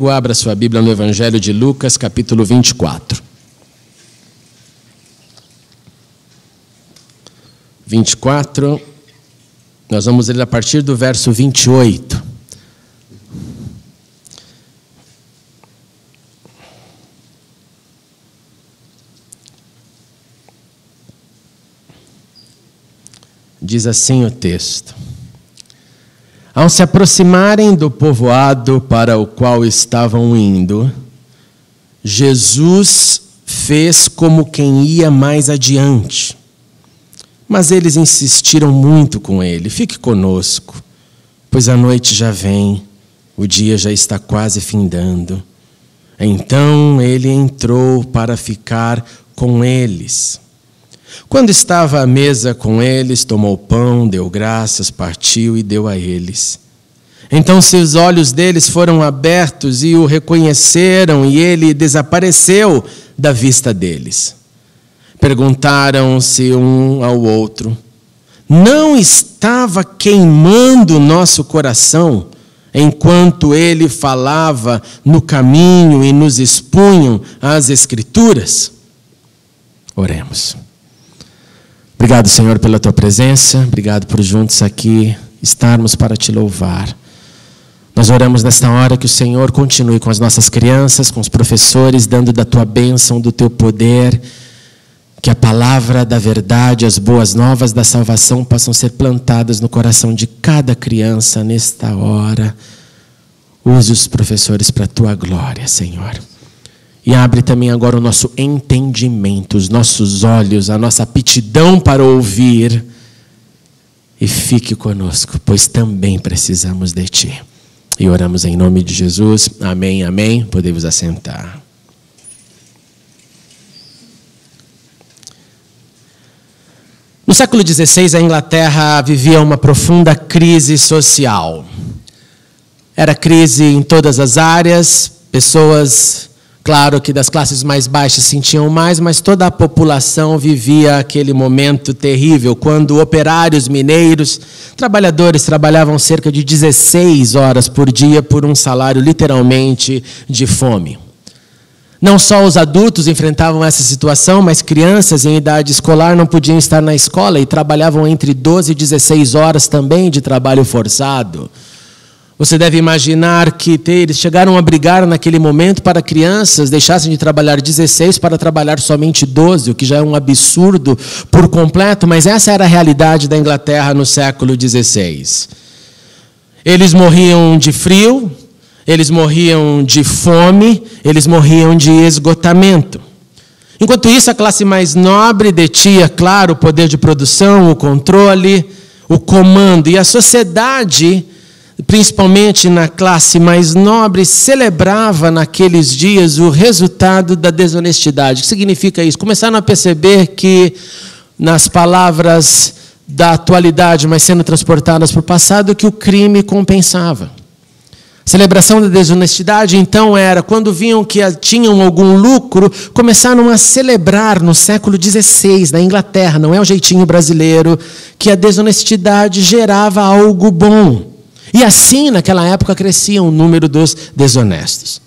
Abra sua Bíblia no Evangelho de Lucas, capítulo 24. 24, nós vamos ler a partir do verso 28. Diz assim o texto: Ao se aproximarem do povoado para o qual estavam indo, Jesus fez como quem ia mais adiante. Mas eles insistiram muito com ele: Fique conosco, pois a noite já vem, o dia já está quase findando. Então ele entrou para ficar com eles. Quando estava à mesa com eles, tomou pão, deu graças, partiu e deu a eles. Então seus olhos deles foram abertos e o reconheceram, e ele desapareceu da vista deles. Perguntaram-se um ao outro: Não estava queimando o nosso coração enquanto ele falava no caminho e nos expunham as Escrituras? Oremos. Obrigado, Senhor, pela Tua presença. Obrigado por juntos aqui estarmos para Te louvar. Nós oramos nesta hora que o Senhor continue com as nossas crianças, com os professores, dando da Tua bênção, do Teu poder, que a palavra da verdade, as boas novas da salvação possam ser plantadas no coração de cada criança nesta hora. Use os professores para a Tua glória, Senhor. E abre também agora o nosso entendimento, os nossos olhos, a nossa aptidão para ouvir. E fique conosco, pois também precisamos de Ti. E oramos em nome de Jesus. Amém, amém. Podemos assentar. No século XVI, a Inglaterra vivia uma profunda crise social. Era crise em todas as áreas, pessoas... Claro que das classes mais baixas sentiam mais, mas toda a população vivia aquele momento terrível, quando operários mineiros, trabalhadores trabalhavam cerca de 16 horas por dia por um salário literalmente de fome. Não só os adultos enfrentavam essa situação, mas crianças em idade escolar não podiam estar na escola e trabalhavam entre 12 e 16 horas também de trabalho forçado. Você deve imaginar que eles chegaram a brigar naquele momento para crianças deixassem de trabalhar 16 para trabalhar somente 12, o que já é um absurdo por completo, mas essa era a realidade da Inglaterra no século XVI. Eles morriam de frio, eles morriam de fome, eles morriam de esgotamento. Enquanto isso, a classe mais nobre detinha, claro, o poder de produção, o controle, o comando, e a sociedade, principalmente na classe mais nobre, celebrava naqueles dias o resultado da desonestidade. O que significa isso? Começaram a perceber que, nas palavras da atualidade, mas sendo transportadas para o passado, que o crime compensava. A celebração da desonestidade, então, era, quando viam que tinham algum lucro, começaram a celebrar no século XVI, na Inglaterra, não é o jeitinho brasileiro, que a desonestidade gerava algo bom. E assim, naquela época, crescia o número dos desonestos.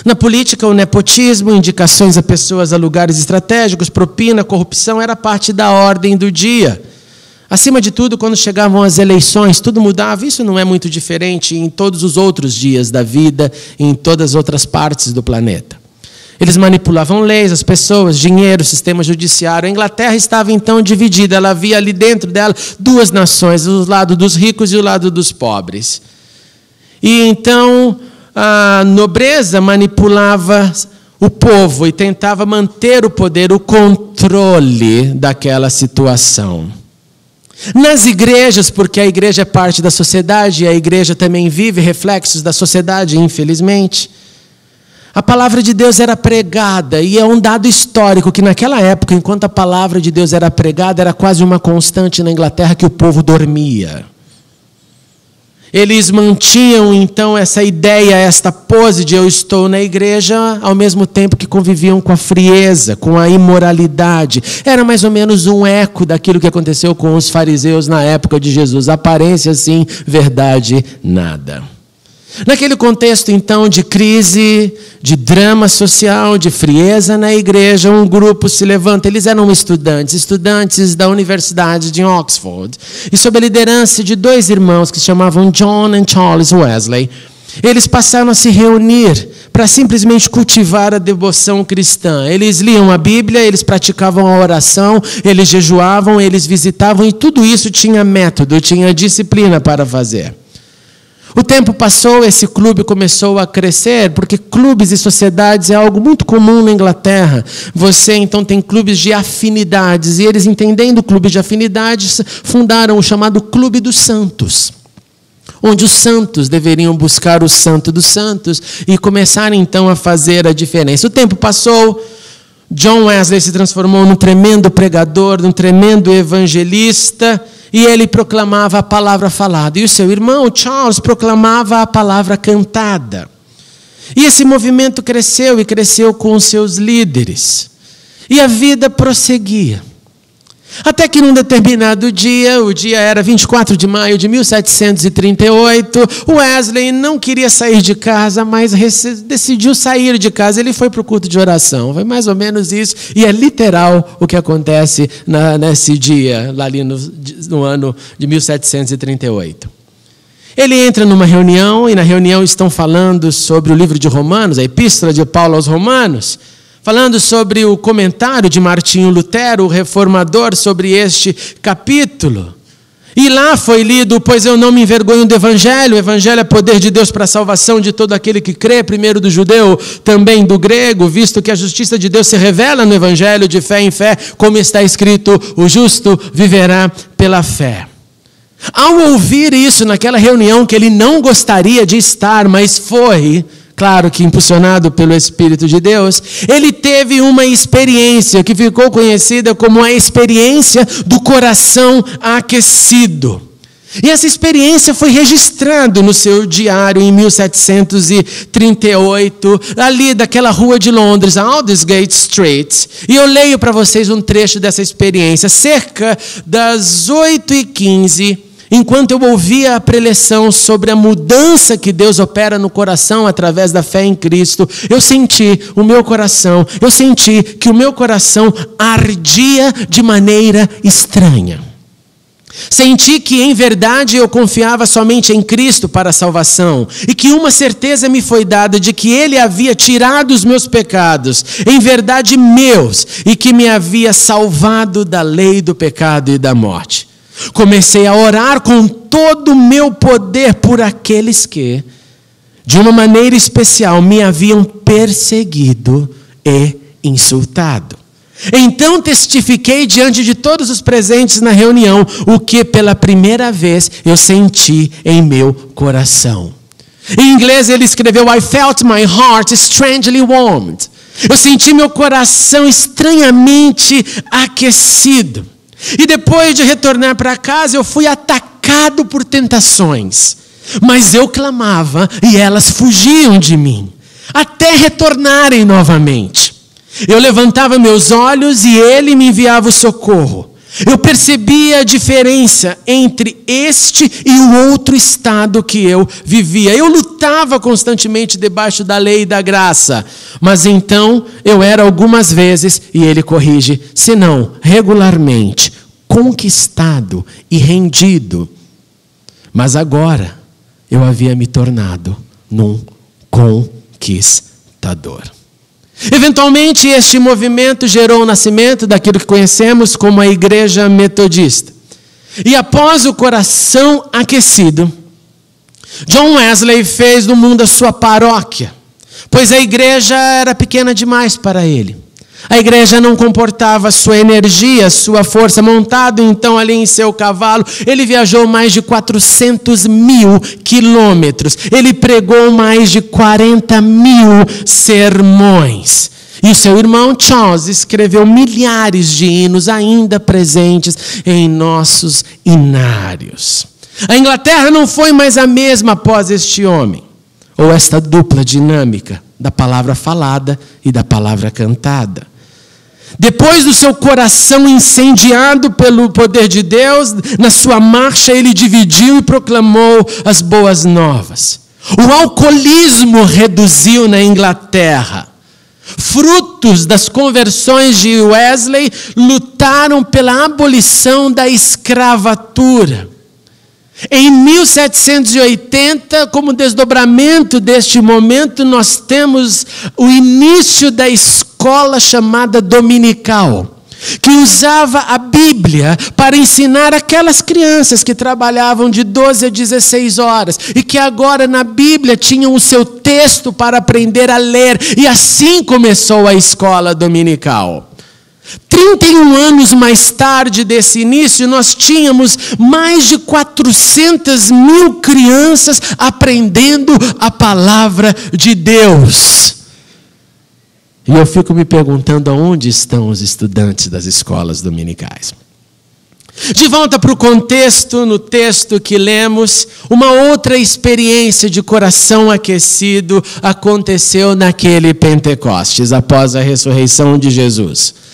Na política, o nepotismo, indicações a pessoas a lugares estratégicos, propina, corrupção, era parte da ordem do dia. Acima de tudo, quando chegavam as eleições, tudo mudava. Isso não é muito diferente em todos os outros dias da vida, em todas as outras partes do planeta. Eles manipulavam leis, as pessoas, dinheiro, sistema judiciário. A Inglaterra estava então dividida. Ela havia ali dentro dela duas nações, o lado dos ricos e o lado dos pobres. E então a nobreza manipulava o povo e tentava manter o poder, o controle daquela situação. Nas igrejas, porque a igreja é parte da sociedade e a igreja também vive reflexos da sociedade, infelizmente, a palavra de Deus era pregada, e é um dado histórico que naquela época, enquanto a palavra de Deus era pregada, era quase uma constante na Inglaterra que o povo dormia. Eles mantinham então essa ideia, esta pose de eu estou na igreja, ao mesmo tempo que conviviam com a frieza, com a imoralidade. Era mais ou menos um eco daquilo que aconteceu com os fariseus na época de Jesus. Aparência sim, verdade nada. Naquele contexto, então, de crise, de drama social, de frieza na igreja, um grupo se levanta. Eles eram estudantes da Universidade de Oxford. E sob a liderança de 2 irmãos que se chamavam John e Charles Wesley, eles passaram a se reunir para simplesmente cultivar a devoção cristã. Eles liam a Bíblia, eles praticavam a oração, eles jejuavam, eles visitavam, e tudo isso tinha método, tinha disciplina para fazer. O tempo passou, esse clube começou a crescer, porque clubes e sociedades é algo muito comum na Inglaterra. Você, então, tem clubes de afinidades, e eles, entendendo o clube de afinidades, fundaram o chamado Clube dos Santos, onde os santos deveriam buscar o santo dos santos e começar, então, a fazer a diferença. O tempo passou, John Wesley se transformou num tremendo pregador, num tremendo evangelista, e ele proclamava a palavra falada. E o seu irmão, Charles, proclamava a palavra cantada. E esse movimento cresceu, e cresceu com os seus líderes. E a vida prosseguia. Até que num determinado dia, o dia era 24 de maio de 1738, Wesley não queria sair de casa, mas decidiu sair de casa. Ele foi para o culto de oração. Foi mais ou menos isso, e é literal o que acontece nesse dia, lá ali no ano de 1738. Ele entra numa reunião, e na reunião estão falando sobre o livro de Romanos, a epístola de Paulo aos Romanos, falando sobre o comentário de Martinho Lutero, o reformador, sobre este capítulo. E lá foi lido: pois eu não me envergonho do Evangelho. O Evangelho é poder de Deus para a salvação de todo aquele que crê, primeiro do judeu, também do grego, visto que a justiça de Deus se revela no Evangelho de fé em fé, como está escrito: o justo viverá pela fé. Ao ouvir isso naquela reunião, que ele não gostaria de estar, mas foi, claro que impulsionado pelo Espírito de Deus, ele teve uma experiência que ficou conhecida como a experiência do coração aquecido. E essa experiência foi registrada no seu diário em 1738, ali daquela rua de Londres, Aldersgate Street. E eu leio para vocês um trecho dessa experiência. Cerca das 8h15, enquanto eu ouvia a preleção sobre a mudança que Deus opera no coração através da fé em Cristo, eu senti que o meu coração ardia de maneira estranha. Senti que, em verdade, eu confiava somente em Cristo para a salvação, e que uma certeza me foi dada de que Ele havia tirado os meus pecados, em verdade meus, e que me havia salvado da lei do pecado e da morte. Comecei a orar com todo o meu poder por aqueles que, de uma maneira especial, me haviam perseguido e insultado. Então testifiquei diante de todos os presentes na reunião o que pela primeira vez eu senti em meu coração. Em inglês ele escreveu: I felt my heart strangely warmed. Eu senti meu coração estranhamente aquecido. E depois de retornar para casa, eu fui atacado por tentações. Mas eu clamava e elas fugiam de mim, até retornarem novamente. Eu levantava meus olhos e Ele me enviava o socorro. Eu percebia a diferença entre este e o outro estado que eu vivia. Eu lutava constantemente debaixo da lei e da graça. Mas então eu era algumas vezes, e ele corrige, se não regularmente, conquistado e rendido. Mas agora eu havia me tornado num conquistador. Eventualmente, este movimento gerou o nascimento daquilo que conhecemos como a Igreja Metodista. E após o coração aquecido, John Wesley fez do mundo a sua paróquia, pois a igreja era pequena demais para ele. A igreja não comportava sua energia, sua força. Montado então ali em seu cavalo, ele viajou mais de 400.000 quilômetros. Ele pregou mais de 40.000 sermões. E o seu irmão Charles escreveu milhares de hinos ainda presentes em nossos inários. A Inglaterra não foi mais a mesma após este homem, ou esta dupla dinâmica da palavra falada e da palavra cantada. Depois do seu coração incendiado pelo poder de Deus, na sua marcha ele dividiu e proclamou as boas novas. O alcoolismo reduziu na Inglaterra. Frutos das conversões de Wesley lutaram pela abolição da escravatura. Em 1780, como desdobramento deste momento, nós temos o início da escola chamada dominical, que usava a Bíblia para ensinar aquelas crianças que trabalhavam de 12 a 16 horas e que agora na Bíblia tinham o seu texto para aprender a ler. E assim começou a escola dominical. 31 anos mais tarde desse início, nós tínhamos mais de 400.000 crianças aprendendo a palavra de Deus. E eu fico me perguntando aonde estão os estudantes das escolas dominicais. De volta para o contexto, no texto que lemos, uma outra experiência de coração aquecido aconteceu naquele Pentecostes, após a ressurreição de Jesus.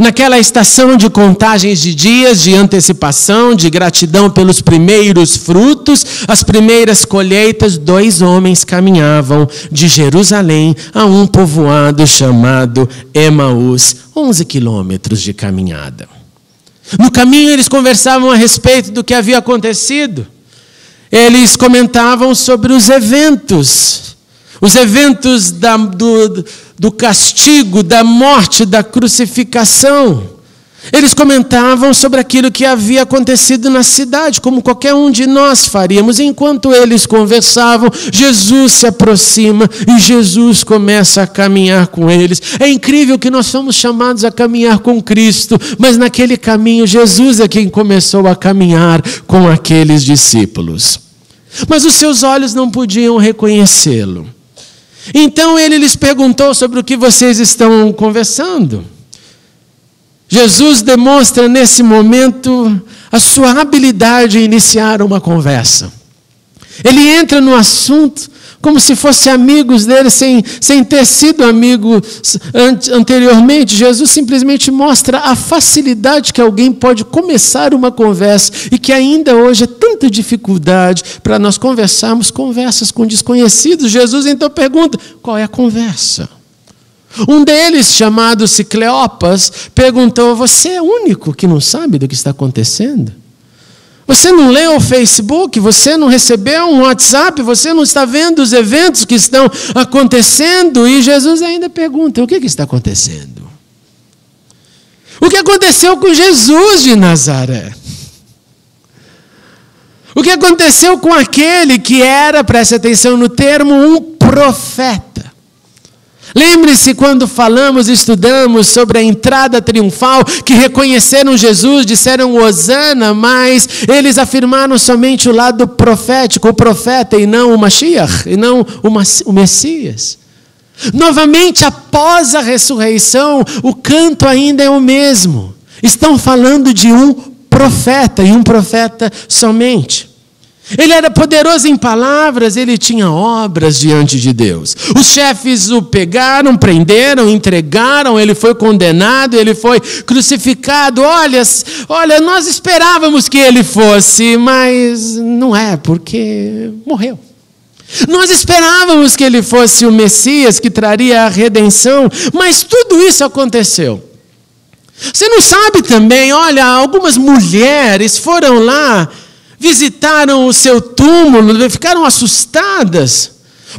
Naquela estação de contagens de dias, de antecipação, de gratidão pelos primeiros frutos, as primeiras colheitas, 2 homens caminhavam de Jerusalém a um povoado chamado Emaús, 11 quilômetros de caminhada. No caminho eles conversavam a respeito do que havia acontecido. Eles comentavam sobre os eventos do castigo, da morte, da crucificação. Eles comentavam sobre aquilo que havia acontecido na cidade, como qualquer um de nós faríamos. Enquanto eles conversavam, Jesus se aproxima e Jesus começa a caminhar com eles. É incrível que nós somos chamados a caminhar com Cristo, mas naquele caminho Jesus é quem começou a caminhar com aqueles discípulos. Mas os seus olhos não podiam reconhecê-lo. Então ele lhes perguntou sobre o que vocês estão conversando. Jesus demonstra nesse momento a sua habilidade em iniciar uma conversa. Ele entra no assunto como se fossem amigos dele, sem ter sido amigos anteriormente. Jesus simplesmente mostra a facilidade que alguém pode começar uma conversa e que ainda hoje é tanta dificuldade para nós conversarmos conversas com desconhecidos. Jesus então pergunta, qual é a conversa? Um deles, chamado Cleopas, perguntou, você é o único que não sabe do que está acontecendo? Você não leu o Facebook, você não recebeu um WhatsApp, você não está vendo os eventos que estão acontecendo? E Jesus ainda pergunta, o que está acontecendo? O que aconteceu com Jesus de Nazaré? O que aconteceu com aquele que era, preste atenção no termo, um profeta? Lembre-se quando falamos e estudamos sobre a entrada triunfal, que reconheceram Jesus, disseram Hosana, mas eles afirmaram somente o lado profético, o profeta, e não o Mashiach, e não o Messias. Novamente, após a ressurreição, o canto ainda é o mesmo. Estão falando de um profeta, e um profeta somente. Ele era poderoso em palavras, ele tinha obras diante de Deus. Os chefes o pegaram, prenderam, entregaram, ele foi condenado, ele foi crucificado. Olha, nós esperávamos que ele fosse, mas não é, porque morreu. Nós esperávamos que ele fosse o Messias que traria a redenção, mas tudo isso aconteceu. Você não sabe também, olha, algumas mulheres foram lá, visitaram o seu túmulo, ficaram assustadas,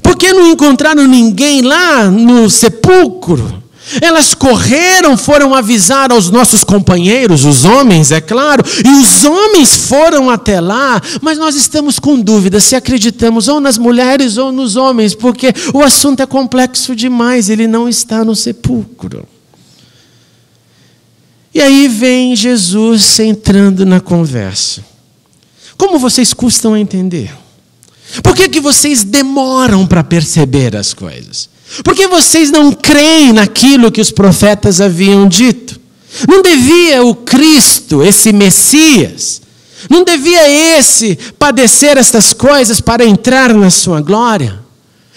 porque não encontraram ninguém lá no sepulcro. Elas correram, foram avisar aos nossos companheiros, os homens, é claro, e os homens foram até lá, mas nós estamos com dúvida se acreditamos ou nas mulheres ou nos homens, porque o assunto é complexo demais, ele não está no sepulcro. E aí vem Jesus entrando na conversa. Como vocês custam a entender? Por que vocês demoram para perceber as coisas? Por que vocês não creem naquilo que os profetas haviam dito? Não devia o Cristo, esse Messias, não devia esse padecer estas coisas para entrar na sua glória?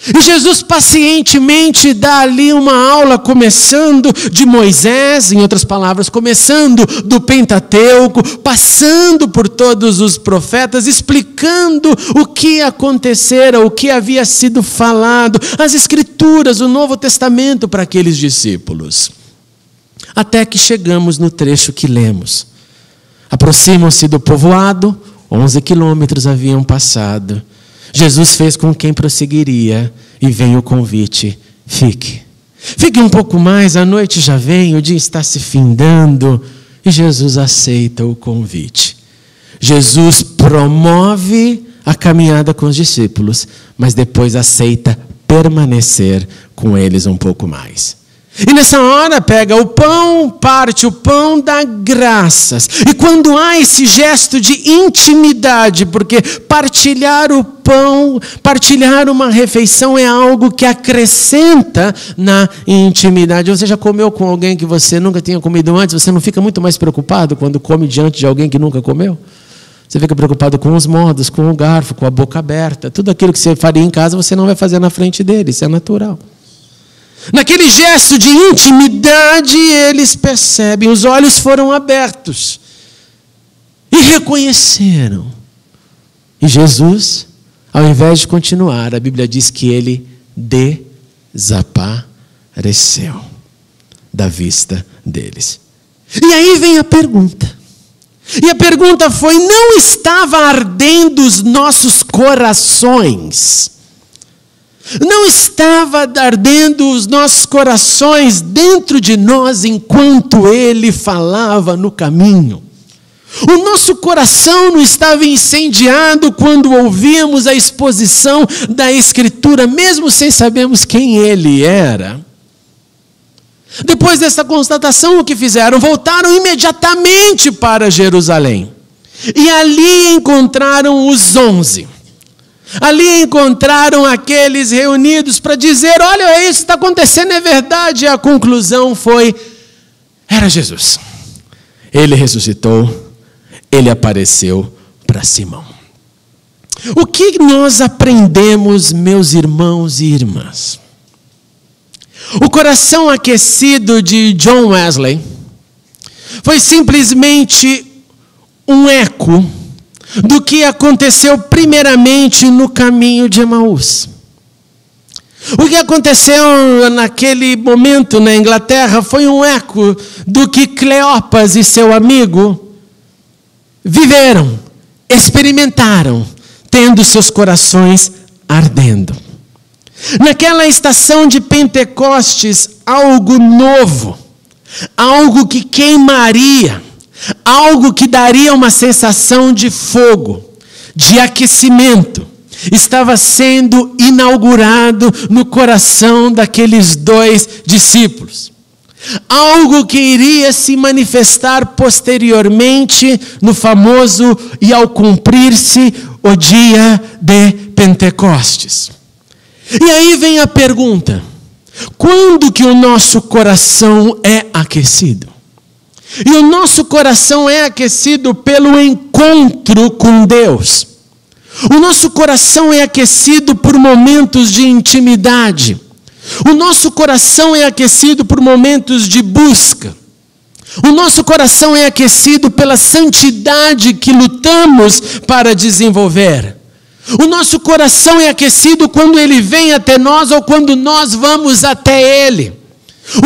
E Jesus pacientemente dá ali uma aula, começando de Moisés, em outras palavras, começando do Pentateuco, passando por todos os profetas, explicando o que acontecera, o que havia sido falado, as Escrituras, o Novo Testamento para aqueles discípulos. Até que chegamos no trecho que lemos. Aproximam-se do povoado, 11 quilômetros haviam passado. Jesus fez com quem prosseguiria e veio o convite: fique. Fique um pouco mais, a noite já vem, o dia está se findando. E Jesus aceita o convite. Jesus promove a caminhada com os discípulos, mas depois aceita permanecer com eles um pouco mais. E nessa hora pega o pão, parte o pão, dá graças. E quando há esse gesto de intimidade, porque partilhar o pão, partilhar uma refeição é algo que acrescenta na intimidade. Você já comeu com alguém que você nunca tinha comido antes? Você não fica muito mais preocupado quando come diante de alguém que nunca comeu? Você fica preocupado com os modos, com o garfo, com a boca aberta. Tudo aquilo que você faria em casa, você não vai fazer na frente dele, isso é natural. Naquele gesto de intimidade, eles percebem, os olhos foram abertos e reconheceram. E Jesus, ao invés de continuar, a Bíblia diz que ele desapareceu da vista deles. E aí vem a pergunta. E a pergunta foi: não estava ardendo os nossos corações? Não estava ardendo os nossos corações dentro de nós enquanto ele falava no caminho? O nosso coração não estava incendiado quando ouvíamos a exposição da Escritura, mesmo sem sabermos quem ele era? Depois dessa constatação, o que fizeram? Voltaram imediatamente para Jerusalém. E ali encontraram os 11. Ali encontraram aqueles reunidos para dizer: olha, isso está acontecendo, é verdade. E a conclusão foi: era Jesus. Ele ressuscitou, ele apareceu para Simão. O que nós aprendemos, meus irmãos e irmãs? O coração aquecido de John Wesley foi simplesmente um eco do que aconteceu primeiramente no caminho de Emaús. O que aconteceu naquele momento na Inglaterra foi um eco do que Cleopas e seu amigo viveram, experimentaram, tendo seus corações ardendo. Naquela estação de Pentecostes, algo novo, algo que queimaria, algo que daria uma sensação de fogo, de aquecimento, estava sendo inaugurado no coração daqueles 2 discípulos. Algo que iria se manifestar posteriormente no famoso e ao cumprir-se o dia de Pentecostes. E aí vem a pergunta: quando que o nosso coração é aquecido? E o nosso coração é aquecido pelo encontro com Deus. O nosso coração é aquecido por momentos de intimidade. O nosso coração é aquecido por momentos de busca. O nosso coração é aquecido pela santidade que lutamos para desenvolver. O nosso coração é aquecido quando ele vem até nós ou quando nós vamos até ele.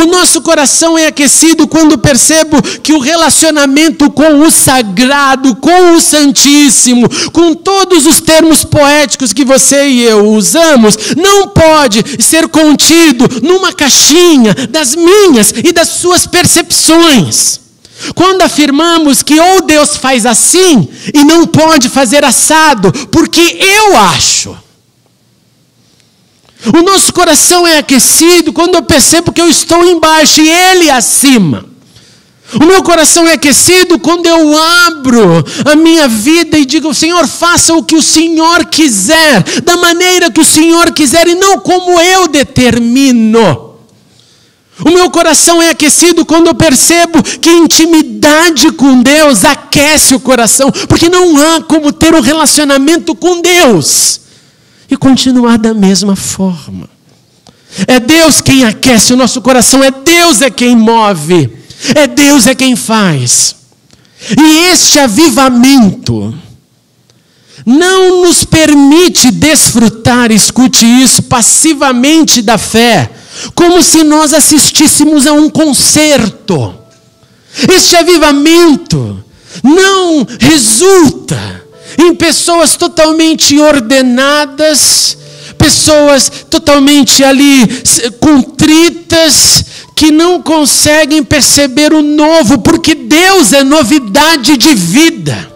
O nosso coração é aquecido quando percebo que o relacionamento com o sagrado, com o santíssimo, com todos os termos poéticos que você e eu usamos, não pode ser contido numa caixinha das minhas e das suas percepções. Quando afirmamos que ou Deus faz assim e não pode fazer assado, porque eu acho. O nosso coração é aquecido quando eu percebo que eu estou embaixo e Ele acima. O meu coração é aquecido quando eu abro a minha vida e digo: Senhor, faça o que o Senhor quiser, da maneira que o Senhor quiser e não como eu determino. O meu coração é aquecido quando eu percebo que intimidade com Deus aquece o coração, porque não há como ter um relacionamento com Deus e continuar da mesma forma. É Deus quem aquece o nosso coração, é Deus é quem move, é Deus é quem faz. E este avivamento não nos permite desfrutar, escute isso, passivamente da fé, como se nós assistíssemos a um concerto. Este avivamento não resulta em pessoas totalmente ordenadas, pessoas totalmente ali contritas, que não conseguem perceber o novo, porque Deus é novidade de vida.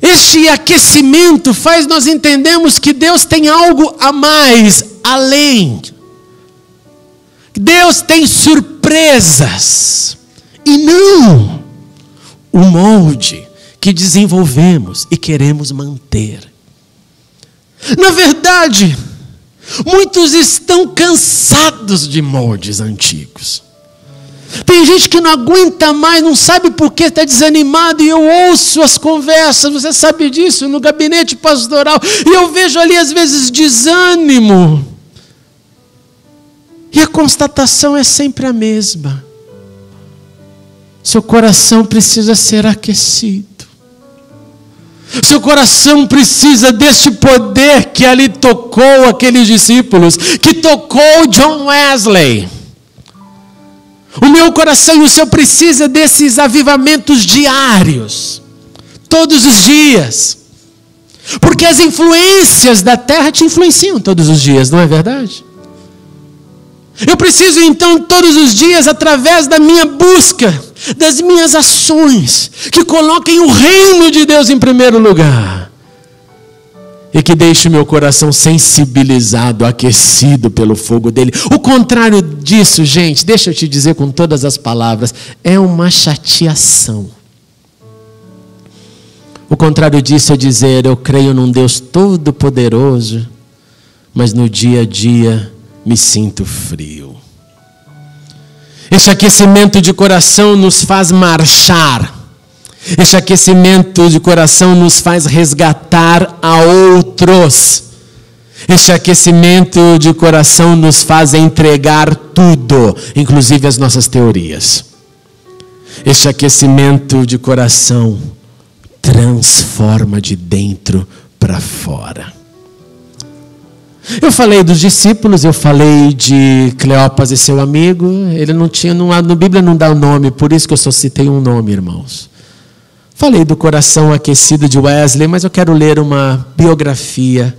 Este aquecimento faz nós entendermos que Deus tem algo a mais, além. Deus tem surpresas, e não o molde que desenvolvemos e queremos manter. Na verdade, muitos estão cansados de moldes antigos. Tem gente que não aguenta mais, não sabe por que está desanimado, e eu ouço as conversas, você sabe disso, no gabinete pastoral, e eu vejo ali às vezes desânimo. E a constatação é sempre a mesma. Seu coração precisa ser aquecido. Seu coração precisa deste poder que ali tocou aqueles discípulos, que tocou John Wesley. O meu coração e o seu precisa desses avivamentos diários, todos os dias. Porque as influências da terra te influenciam todos os dias, não é verdade? Eu preciso então todos os dias, através da minha busca, das minhas ações, que coloquem o reino de Deus em primeiro lugar. E que deixe meu coração sensibilizado, aquecido pelo fogo dele. O contrário disso, gente, deixa eu te dizer com todas as palavras, é uma chateação. O contrário disso é dizer, eu creio num Deus todo-poderoso, mas no dia a dia me sinto frio. Este aquecimento de coração nos faz marchar. Este aquecimento de coração nos faz resgatar a outros. Este aquecimento de coração nos faz entregar tudo, inclusive as nossas teorias. Este aquecimento de coração transforma de dentro para fora. Eu falei dos discípulos, eu falei de Cleopas e seu amigo. Ele não tinha, na Bíblia não dá o nome, por isso que eu só citei um nome, irmãos. Falei do coração aquecido de Wesley, mas eu quero ler uma biografia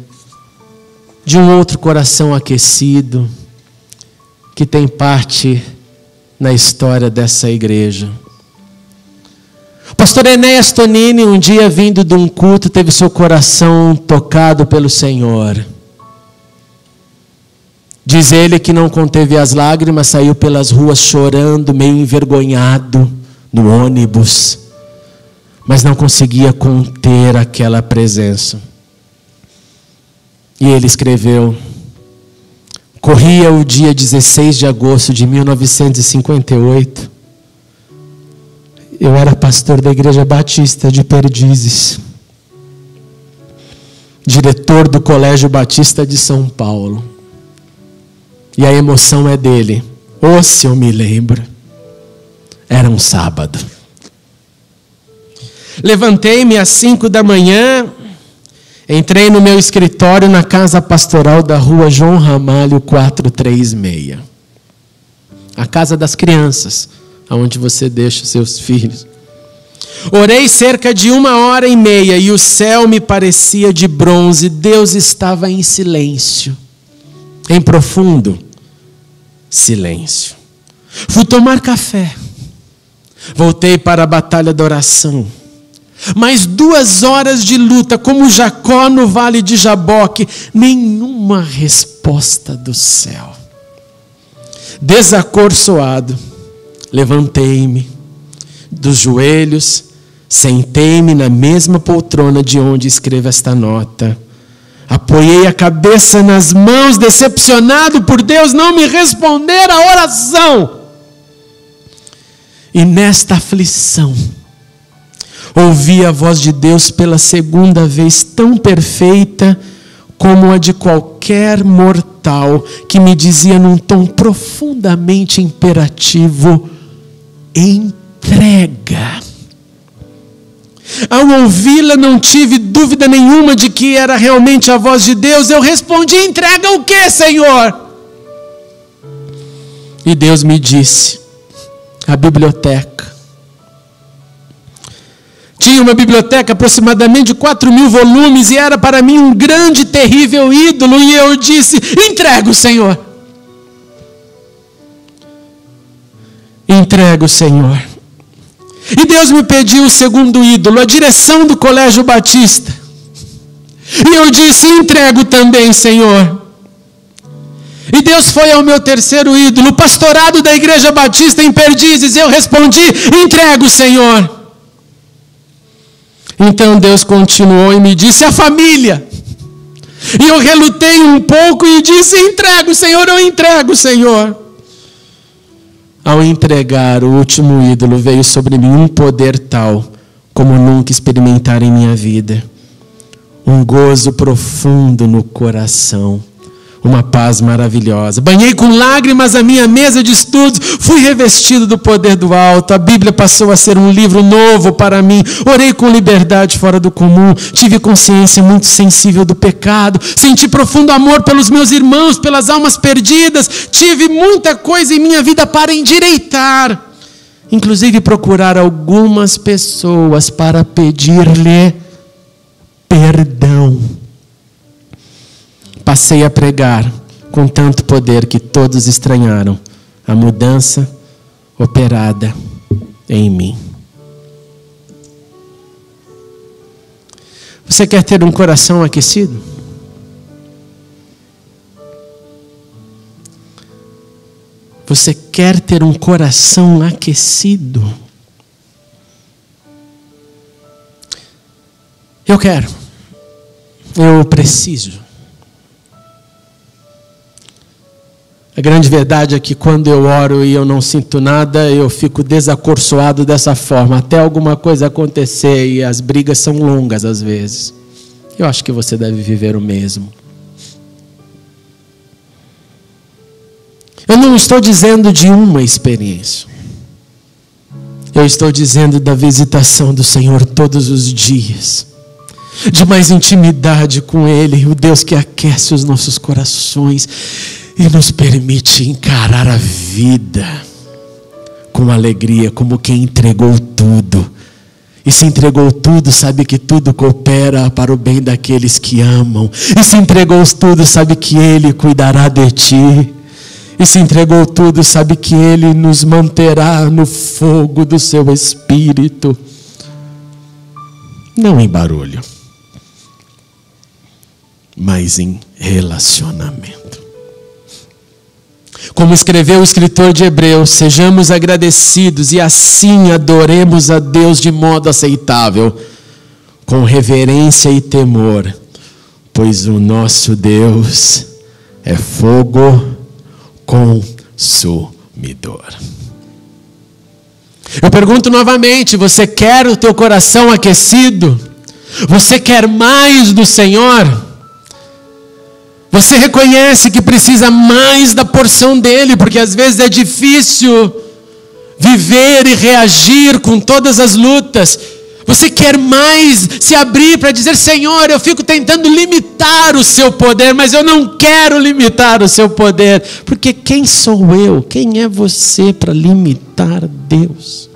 de um outro coração aquecido que tem parte na história dessa igreja. O pastor Enéas Tonini, um dia vindo de um culto, teve seu coração tocado pelo Senhor. Diz ele que não conteve as lágrimas, saiu pelas ruas chorando, meio envergonhado, no ônibus. Mas não conseguia conter aquela presença. E ele escreveu: corria o dia 16 de agosto de 1958. Eu era pastor da Igreja Batista de Perdizes, diretor do Colégio Batista de São Paulo. E a emoção é dele. Oh, se eu me lembro. Era um sábado. Levantei-me às 5 da manhã, entrei no meu escritório na casa pastoral da rua João Ramalho 436. A casa das crianças, onde você deixa seus filhos. Orei cerca de 1h30 e o céu me parecia de bronze. Deus estava em silêncio, em profundo silêncio. Fui tomar café. Voltei para a batalha da oração. Mais 2 horas de luta, como Jacó no vale de Jaboque, nenhuma resposta do céu. Desacorçoado, levantei-me dos joelhos, sentei-me na mesma poltrona de onde escrevo esta nota. Apoiei a cabeça nas mãos, decepcionado por Deus não me responder a oração. E nesta aflição, ouvi a voz de Deus pela segunda vez, tão perfeita como a de qualquer mortal, que me dizia num tom profundamente imperativo: entrega. Ao ouvi-la, não tive dúvida nenhuma de que era realmente a voz de Deus. Eu respondi: entrega o quê, Senhor? E Deus me disse: a biblioteca. Tinha uma biblioteca aproximadamente de 4.000 volumes e era para mim um grande e terrível ídolo. E eu disse: entrego, Senhor. Entrego, Senhor. E Deus me pediu o segundo ídolo, a direção do Colégio Batista. E eu disse: entrego também, Senhor. E Deus foi ao meu terceiro ídolo, o pastorado da Igreja Batista em Perdizes. E eu respondi: entrego, Senhor. Então Deus continuou e me disse: a família. E eu relutei um pouco e disse: entrego, Senhor, eu entrego, Senhor. Ao entregar o último ídolo, veio sobre mim um poder tal como nunca experimentara em minha vida. Um gozo profundo no coração. Uma paz maravilhosa. Banhei com lágrimas a minha mesa de estudos. Fui revestido do poder do alto. A Bíblia passou a ser um livro novo para mim. Orei com liberdade fora do comum. Tive consciência muito sensível do pecado. Senti profundo amor pelos meus irmãos, pelas almas perdidas. Tive muita coisa em minha vida para endireitar. Inclusive procurar algumas pessoas para pedir-lhe perdão. Passei a pregar com tanto poder que todos estranharam a mudança operada em mim. Você quer ter um coração aquecido? Você quer ter um coração aquecido? Eu quero. Eu preciso. A grande verdade é que quando eu oro e eu não sinto nada, eu fico desacorçoado dessa forma, até alguma coisa acontecer, e as brigas são longas às vezes. Eu acho que você deve viver o mesmo. Eu não estou dizendo de uma experiência. Eu estou dizendo da visitação do Senhor todos os dias. De mais intimidade com Ele, o Deus que aquece os nossos corações e nos permite encarar a vida com alegria, como quem entregou tudo. E se entregou tudo, sabe que tudo coopera para o bem daqueles que amam. E se entregou tudo, sabe que Ele cuidará de ti. E se entregou tudo, sabe que Ele nos manterá no fogo do seu Espírito. Não em barulho, mas em relacionamento. Como escreveu o escritor de Hebreus: sejamos agradecidos e assim adoremos a Deus de modo aceitável, com reverência e temor, pois o nosso Deus é fogo consumidor. Eu pergunto novamente: você quer o teu coração aquecido? Você quer mais do Senhor? Você reconhece que precisa mais da porção dele, porque às vezes é difícil viver e reagir com todas as lutas. Você quer mais se abrir para dizer: Senhor, eu fico tentando limitar o seu poder, mas eu não quero limitar o seu poder, porque quem sou eu? Quem é você para limitar Deus?